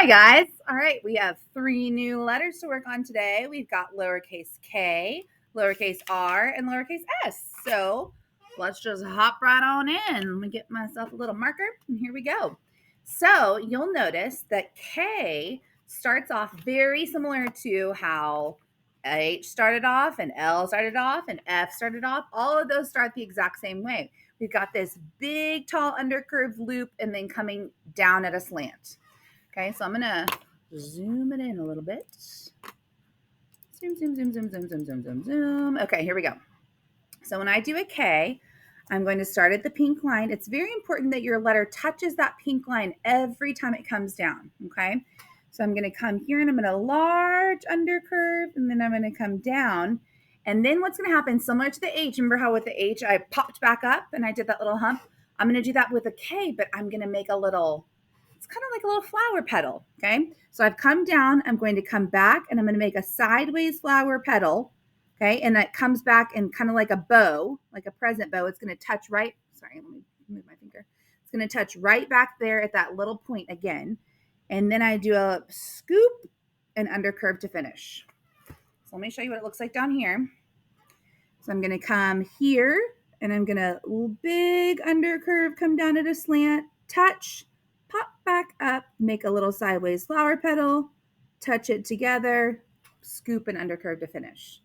Hi guys. All right, we have 3 new letters to work on today. We've got lowercase k, lowercase r, and lowercase s. So let's just hop right on in. Let me get myself a little marker, and here we go. So you'll notice that k starts off very similar to how H started off, and L started off, and F started off. All of those start the exact same way. We've got this big, tall undercurved loop and then coming down at a slant. Okay, so I'm going to zoom it in a little bit. Zoom, zoom, zoom, zoom, zoom, zoom, zoom, zoom, zoom. Okay, here we go. So when I do a K, I'm going to start at the pink line. It's very important that your letter touches that pink line every time it comes down, okay? So I'm going to come here and I'm going to large undercurve, and then I'm going to come down. And then what's going to happen, similar to the H, remember how with the H I popped back up and I did that little hump? I'm going to do that with a K, but I'm going to make a little, it's kind of like a little flower petal, okay? So I've come down, I'm going to come back, and I'm going to make a sideways flower petal, okay? And that comes back and kind of like a bow, like a present bow. It's going to touch right, sorry, let me move my finger. It's going to touch right back there at that little point again. And then I do a scoop and undercurve to finish. So let me show you what it looks like down here. So I'm going to come here, and I'm going to big undercurve, come down at a slant, touch, pop back up, make a little sideways flower petal, touch it together, scoop and undercurve to finish.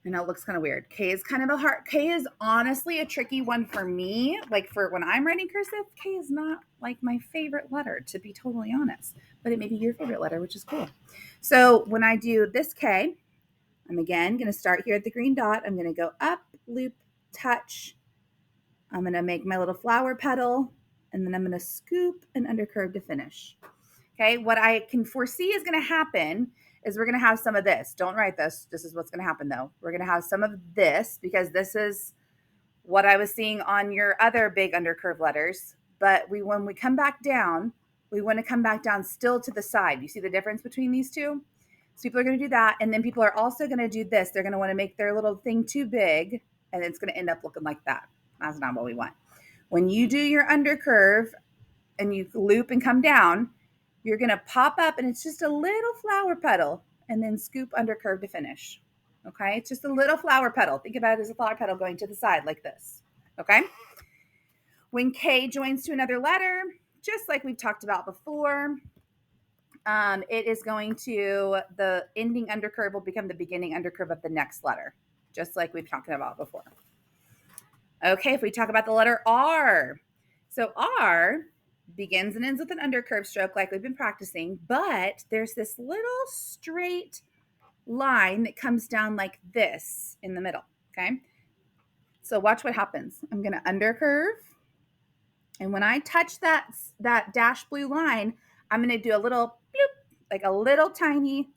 I know it looks kind of weird. K is kind of a hard, K is honestly a tricky one for me. Like for when I'm writing cursive, K is not like my favorite letter, to be totally honest, but it may be your favorite letter, which is cool. So when I do this K, I'm again going to start here at the green dot. I'm going to go up, loop, touch. I'm going to make my little flower petal, and then I'm going to scoop and undercurve to finish. Okay, what I can foresee is going to happen is we're going to have some of this. Don't write this. This is what's going to happen though. We're going to have some of this because this is what I was seeing on your other big undercurve letters. But when we come back down, we want to come back down still to the side. You see the difference between these two? So people are going to do that. And then people are also going to do this. They're going to want to make their little thing too big, and it's going to end up looking like that. That's not what we want. When you do your undercurve and you loop and come down, you're going to pop up, and it's just a little flower petal, and then scoop undercurve to finish. Okay, it's just a little flower petal. Think about it as a flower petal going to the side like this. Okay. When K joins to another letter, just like we've talked about before, it is going to, the ending undercurve will become the beginning undercurve of the next letter, just like we've talked about before. Okay, if we talk about the letter R. So R begins and ends with an undercurve stroke like we've been practicing, but there's this little straight line that comes down like this in the middle, okay? So watch what happens. I'm going to undercurve, and when I touch that dash blue line, I'm going to do a little bloop, like a little tiny,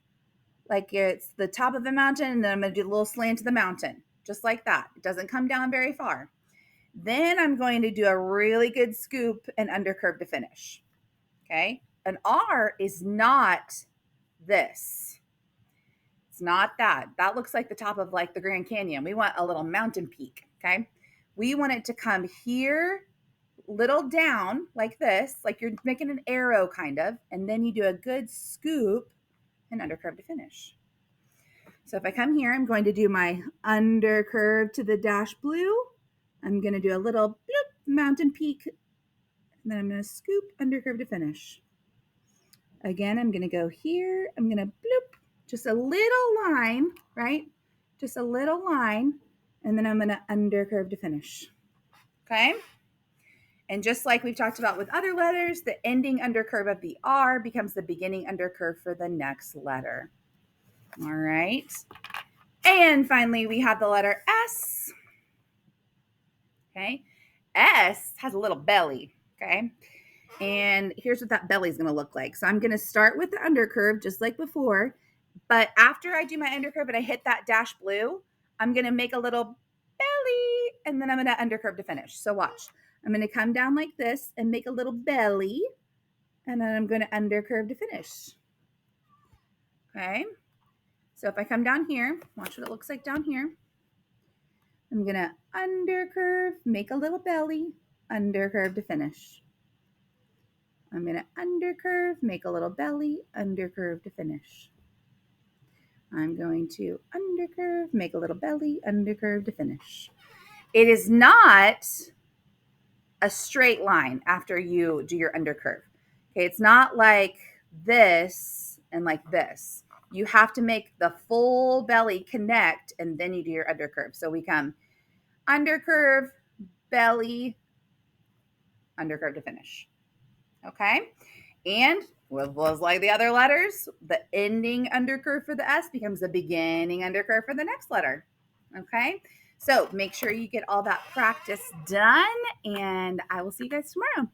like it's the top of the mountain, and then I'm going to do a little slant to the mountain, just like that. It doesn't come down very far. Then I'm going to do a really good scoop and undercurve to finish. Okay. An R is not this. It's not that. That looks like the top of like the Grand Canyon. We want a little mountain peak. Okay. We want it to come here, little down like this, like you're making an arrow kind of, and then you do a good scoop and undercurve to finish. So if I come here, I'm going to do my undercurve to the dash blue. I'm going to do a little bloop, mountain peak, and then I'm going to scoop undercurve to finish. Again, I'm going to go here. I'm going to bloop, just a little line, right? Just a little line, and then I'm going to undercurve to finish. Okay? And just like we've talked about with other letters, the ending undercurve of the R becomes the beginning undercurve for the next letter. All right. And finally, we have the letter S. Okay. S has a little belly. Okay. And here's what that belly is going to look like. So I'm going to start with the undercurve just like before. But after I do my undercurve and I hit that dash blue, I'm going to make a little belly, and then I'm going to undercurve to finish. So watch. I'm going to come down like this and make a little belly, and then I'm going to undercurve to finish. Okay. So if I come down here, watch what it looks like down here. I'm going to undercurve, make a little belly, undercurve to finish. I'm going to undercurve, make a little belly, undercurve to finish. I'm going to undercurve, make a little belly, undercurve to finish. It is not a straight line after you do your undercurve. Okay, it's not like this and like this. You have to make the full belly connect and then you do your undercurve. So we come undercurve, belly, undercurve to finish. Okay, and was like the other letters, the ending undercurve for the S becomes the beginning undercurve for the next letter. Okay, so make sure you get all that practice done, and I will see you guys tomorrow.